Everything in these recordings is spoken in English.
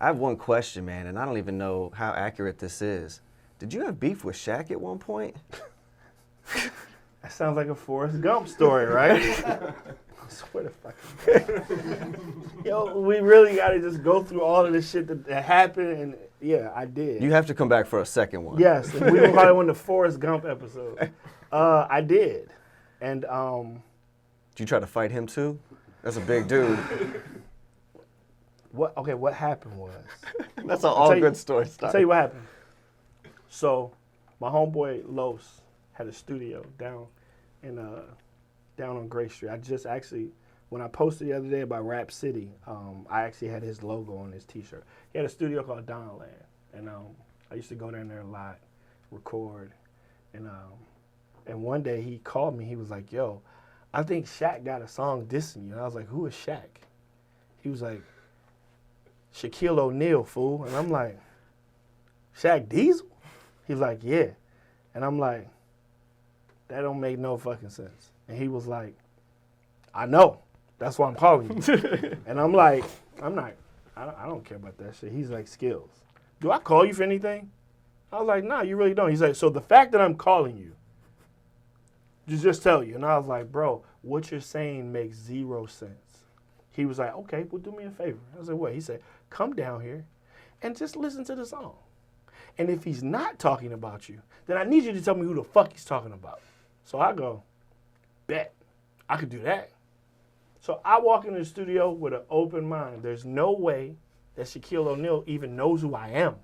I have one question, man, and I don't even know how accurate this is. Did you have beef with Shaq at one point? That sounds like a Forrest Gump story, right? I swear to fucking God. Yo, we really got to just go through all of this shit that happened, and yeah, I did. You have to come back for a second one. Yes, and we were probably one of the Forrest Gump episodes. I did, and Did you try to fight him too? That's a big dude. What happened was... That's an all good story. I'll tell you what happened. So, my homeboy Los had a studio down on Gray Street. I just actually, when I posted the other day about Rap City, I actually had his logo on his T-shirt. He had a studio called Donland, and I used to go down there a lot, record, and one day he called me. He was like, "Yo, I think Shaq got a song dissing you." And I was like, "Who is Shaq?" He was like, "Shaquille O'Neal, fool." And I'm like, "Shaq Diesel?" He's like, "Yeah." And I'm like, that don't make no fucking sense. And he was like, "I know. That's why I'm calling you." And I'm like, I don't care about that shit. He's like, "Skillz, do I call you for anything?" I was like, "Nah, you really don't." He's like, "So the fact that I'm calling you, just tell you." And I was like, "Bro, what you're saying makes zero sense." He was like, "Okay, well, do me a favor." I was like, "What?" He said, "Come down here and just listen to the song. And if he's not talking about you, then I need you to tell me who the fuck he's talking about." So I go, "Bet, I could do that." So I walk into the studio with an open mind. There's no way that Shaquille O'Neal even knows who I am.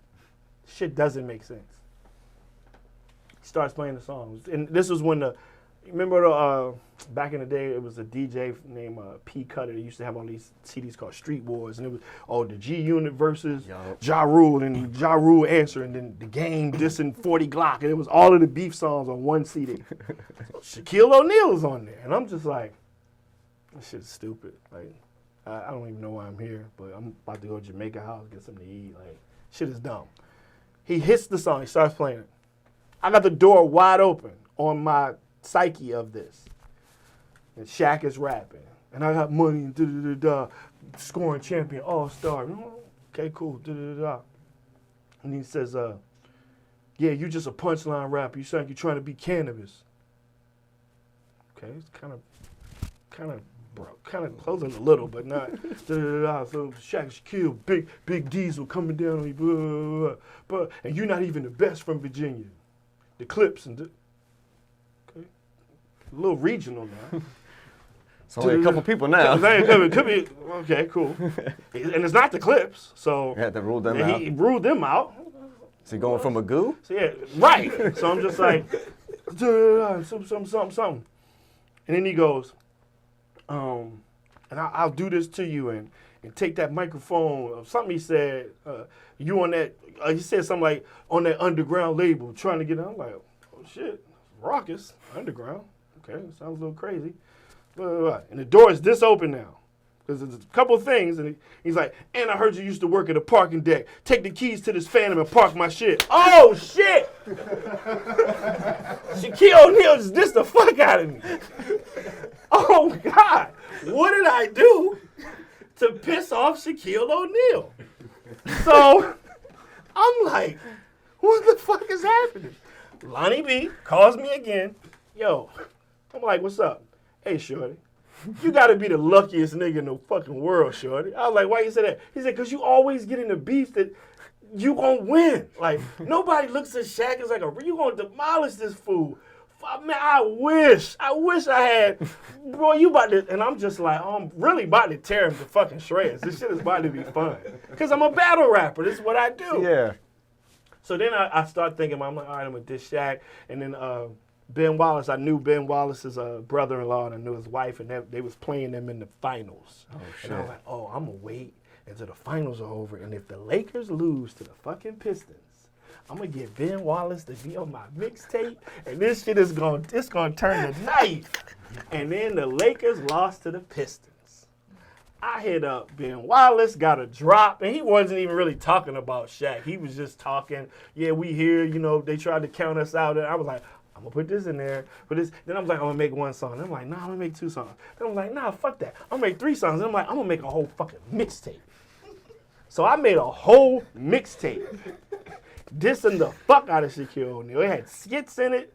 Shit doesn't make sense. He starts playing the songs. And this was when remember back in the day, it was a DJ named P. Cutter. They used to have all these CDs called Street Wars. And it was, the G Unit versus Ja Rule, and Ja Rule answer, and then the Game dissing 40 Glock. And it was all of the beef songs on one CD. So Shaquille O'Neal is on there. And I'm just like, this shit's stupid. Like, I don't even know why I'm here, but I'm about to go to Jamaica House, get something to eat. Like, shit is dumb. He hits the song. He starts playing it. I got the door wide open on my psyche of this. And Shaq is rapping. And I got money and da-da-da-da, scoring champion, all-star. Okay, cool, da-da-da-da. And he says, "Yeah, you just a punchline rapper. You sound like you're trying to be Cannabis." Okay, it's kind of closing a little, but not da-da-da-da. So Shaq Shaquille, big Diesel coming down on you, blah, blah, blah, blah. And you're not even the best from Virginia. The Clips and okay, a little regional now. It's only a couple people now. It could be, okay, cool. And it's not the Clips, so. You had to rule them out. He ruled them out. Is he going from a goo? So yeah, right. So I'm just like, something. And then he goes, and I'll do this to you and take that microphone. Something he said, you on that, he said something like, on that underground label, trying to get on. I'm like, oh shit, raucous, underground. Okay, sounds a little crazy. Blah, blah, blah. And the door is this open now. There's a couple of things, and he's like, "And I heard you used to work at a parking deck. Take the keys to this Phantom and park my shit." Oh, shit! Shaquille O'Neal just dissed the fuck out of me. Oh, God. What did I do to piss off Shaquille O'Neal? So, I'm like, what the fuck is happening? Lonnie B calls me again. Yo, I'm like, "What's up?" "Hey, shorty, you gotta be the luckiest nigga in the fucking world, shorty." I was like, "Why you say that?" He said, "Cause you always get in the beef that you gonna win. Like, nobody looks at Shaq as like, you gonna demolish this fool. Man, I wish I had, bro, you about to," and I'm just like, I'm really about to tear him to fucking shreds. This shit is about to be fun. Cause I'm a battle rapper. This is what I do. Yeah. So then I start thinking, I'm like, all right, I'm gonna diss Shaq. And then Ben Wallace, I knew Ben Wallace's brother-in-law, and I knew his wife, and they was playing them in the finals. Oh, shit. And I was like, oh, I'm going to wait until the finals are over, and if the Lakers lose to the fucking Pistons, I'm going to get Ben Wallace to be on my mixtape, and this shit is going to turn to night. And then the Lakers lost to the Pistons. I hit up Ben Wallace, got a drop, and he wasn't even really talking about Shaq. He was just talking, yeah, we here, they tried to count us out. And I was like, I'm going to put this in there. Then I was like, I'm going to make one song. Then I'm like, nah, I'm going to make 2 songs. Then I'm like, nah, fuck that. I'm going to make 3 songs. Then I'm like, I'm going to make a whole fucking mixtape. So I made a whole mixtape dissing the fuck out of Shaquille O'Neal. It had skits in it.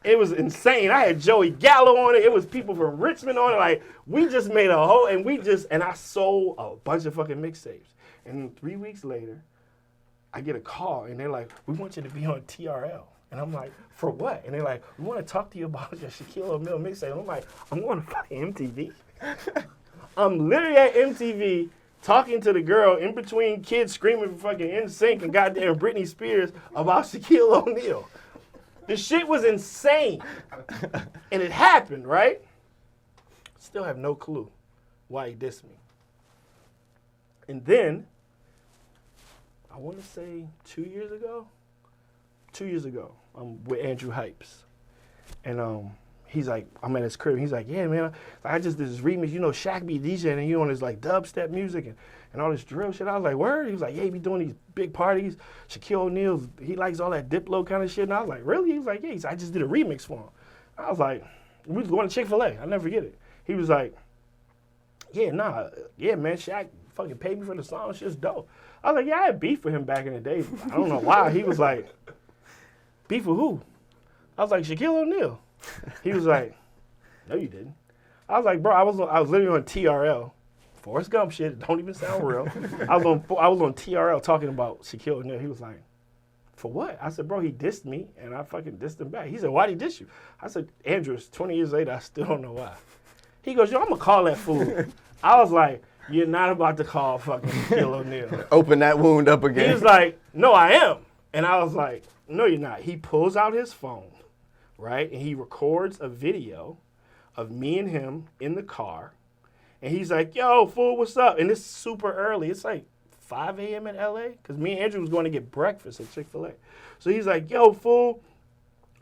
It was insane. I had Joey Gallo on it. It was people from Richmond on it. Like, we just made a whole, and I sold a bunch of fucking mixtapes. And 3 weeks later, I get a call, and they're like, we want you to be on TRL. And I'm like, for what? And they're like, we want to talk to you about your Shaquille O'Neal mixtape. And I'm like, I'm going to fucking MTV. I'm literally at MTV talking to the girl in between kids screaming for fucking NSYNC and goddamn Britney Spears about Shaquille O'Neal. The shit was insane. And it happened, right? Still have no clue why he dissed me. And then, I want to say 2 years ago, I'm with Andrew Hypes. And he's like, I'm at his crib. He's like, yeah, man, I just did this remix. You know, Shaq be DJing and you on his like dubstep music and all this drill shit. I was like, word? He was like, yeah, he be doing these big parties. Shaquille O'Neal, he likes all that Diplo kind of shit. And I was like, really? He was like, yeah. I just did a remix for him. I was like, we was going to Chick-fil-A. I'll never forget it. He was like, yeah, man, Shaq fucking paid me for the song. Shit's dope. I was like, yeah, I had beef with him back in the day. I don't know why. He was like, beef with who? I was like, Shaquille O'Neal. He was like, no, you didn't. I was like, bro, I was literally on TRL. Forrest Gump shit, don't even sound real. I was on TRL talking about Shaquille O'Neal. He was like, for what? I said, bro, he dissed me, and I fucking dissed him back. He said, why'd he diss you? I said, Andrew, it's 20 years later, I still don't know why. He goes, yo, I'm going to call that fool. I was like, you're not about to call fucking Shaquille O'Neal. Open that wound up again. He was like, no, I am. And I was like, no, you're not. He pulls out his phone, right? And he records a video of me and him in the car. And he's like, yo, fool, what's up? And it's super early. It's like 5 a.m. in L.A. because me and Andrew was going to get breakfast at Chick-fil-A. So he's like, yo, fool,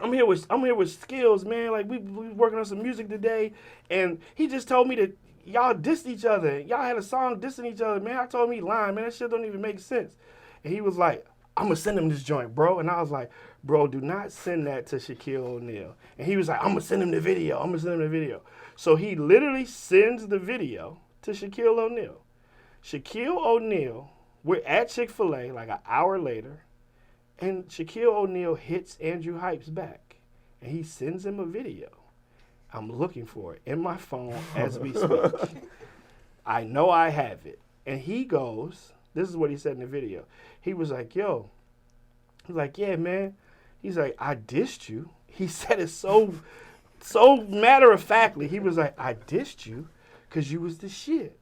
I'm here with Skillz, man. Like, we working on some music today. And he just told me that y'all dissed each other. Y'all had a song dissing each other, man. I told him he lying, man. That shit don't even make sense. And he was like, I'm going to send him this joint, bro. And I was like, bro, do not send that to Shaquille O'Neal. And he was like, I'm going to send him the video. So he literally sends the video to Shaquille O'Neal. Shaquille O'Neal, we're at Chick-fil-A like an hour later, and Shaquille O'Neal hits Andrew Hypes back. And he sends him a video. I'm looking for it in my phone as we speak. I know I have it. And he goes, this is what he said in the video. He was like, yo, he's like, yeah, man. He's like, I dissed you. He said it so matter-of-factly. He was like, I dissed you because you was the shit.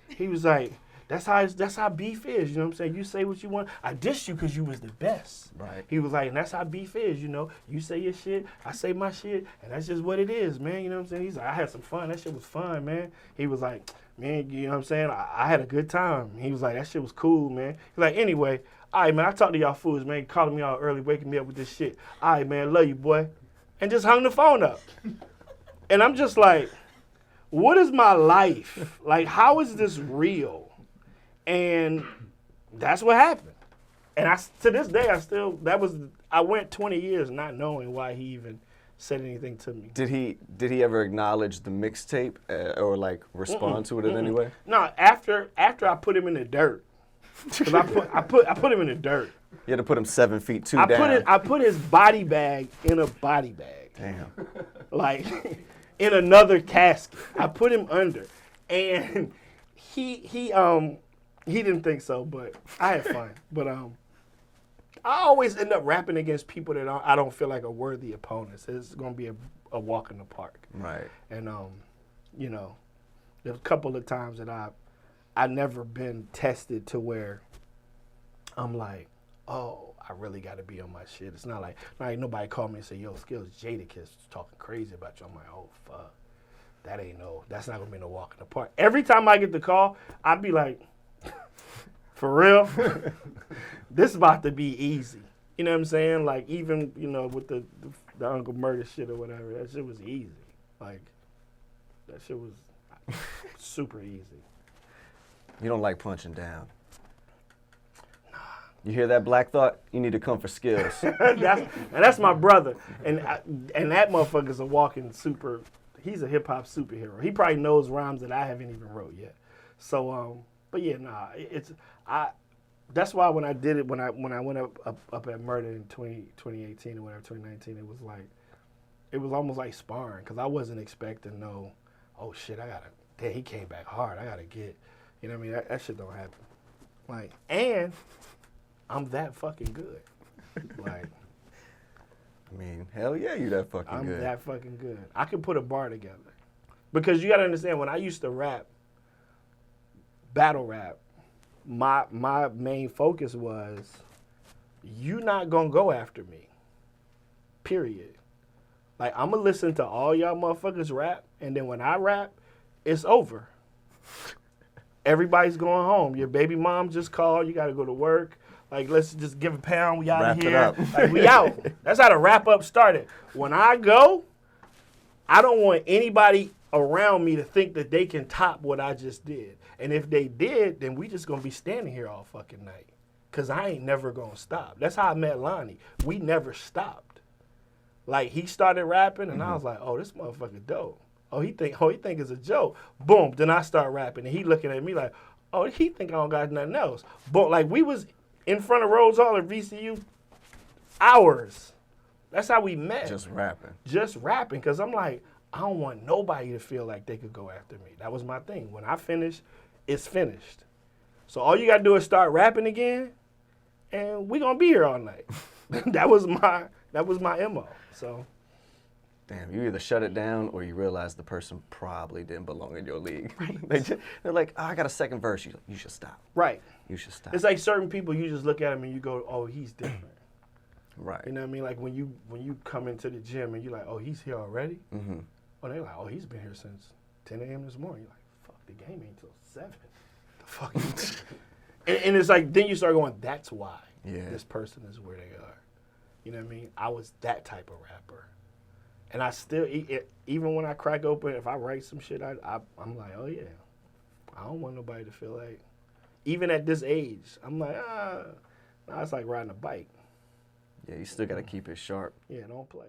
He was like, that's how beef is, you know what I'm saying? You say what you want. I dissed you because you was the best. Right. He was like, and that's how beef is, you know? You say your shit, I say my shit, and that's just what it is, man, you know what I'm saying? He's like, I had some fun. That shit was fun, man. He was like, man, you know what I'm saying? I had a good time. He was like, that shit was cool, man. He's like, anyway, all right, man, I talked to y'all fools, man, calling me out early, waking me up with this shit. All right, man, love you, boy. And just hung the phone up. And I'm just like, what is my life? Like, how is this real? And that's what happened. And to this day, I went 20 years not knowing why he even said anything to me. Did he ever acknowledge the mixtape or like respond to it in any way? No, after I put him in the dirt. Because I put him in the dirt. You had to put him 7 feet down. I put his body bag in a body bag. Damn. Like in another casket. I put him under. And he didn't think so, but I had fun. But I always end up rapping against people that I don't feel like are worthy opponents. It's gonna be a walk in the park. Right. And you know, there's a couple of times that I never been tested to where I'm like, oh, I really got to be on my shit. It's not like nobody called me and said, yo, Skillz, Jadakiss talking crazy about you. I'm like, oh, fuck. That's not going to be no walk in the park. Every time I get the call, I'd be like, for real? This is about to be easy. You know what I'm saying? Like, even, you know, with the Uncle Murder shit or whatever, that shit was easy. Like, that shit was super easy. You don't like punching down. You hear that, Black Thought? You need to come for Skillz. that's my brother. And that motherfucker's a walking he's a hip-hop superhero. He probably knows rhymes that I haven't even wrote yet. So, But yeah, nah, that's why when I did it, when I went up at Murder in 2018 or whatever, 2019, it was almost like sparring, because I wasn't expecting oh shit, damn, he came back hard. I gotta get, you know what I mean? That shit don't happen. Like, and I'm that fucking good. Like, I mean, hell yeah, you that fucking good. I'm that fucking good. I can put a bar together. Because you gotta understand, when I used to rap, battle rap, my main focus was, you not gonna go after me. Period. Like, I'm gonna listen to all y'all motherfuckers rap, and then when I rap, it's over. Everybody's going home. Your baby mom just called. You got to go to work. Like, let's just give a pound. We out of here. Wrap it up. Like, we out. That's how the wrap up started. When I go, I don't want anybody around me to think that they can top what I just did. And if they did, then we just going to be standing here all fucking night. Because I ain't never going to stop. That's how I met Lonnie. We never stopped. Like, he started rapping, and I was like, oh, this motherfucker dope. Oh, he think it's a joke. Boom. Then I start rapping, and he looking at me like, oh, he think I don't got nothing else. But like, we was in front of Rhodes Hall at VCU hours. That's how we met. Just rapping. Just rapping, because I'm like, I don't want nobody to feel like they could go after me. That was my thing. When I finish, it's finished. So all you got to do is start rapping again, and we going to be here all night. That was my MO. So. Damn, you either shut it down or you realize the person probably didn't belong in your league. Right. They're like, oh, I got a second verse. You should stop. Right. You should stop. It's like certain people, you just look at them and you go, oh, he's different. Right. You know what I mean? Like when you come into the gym and you're like, oh, he's here already? Mm-hmm. Oh, they're like, oh, he's been here since 10 a.m. this morning. You're like, fuck, the game ain't till 7. The fuck you and it's like, then you start going, that's why this person is where they are. You know what I mean? I was that type of rapper. And I still, even when I crack open, if I write some shit, I'm like, oh yeah. I don't want nobody to feel like, even at this age, I'm like, nah, it's like riding a bike. Yeah, you still got to keep it sharp. Yeah, don't play.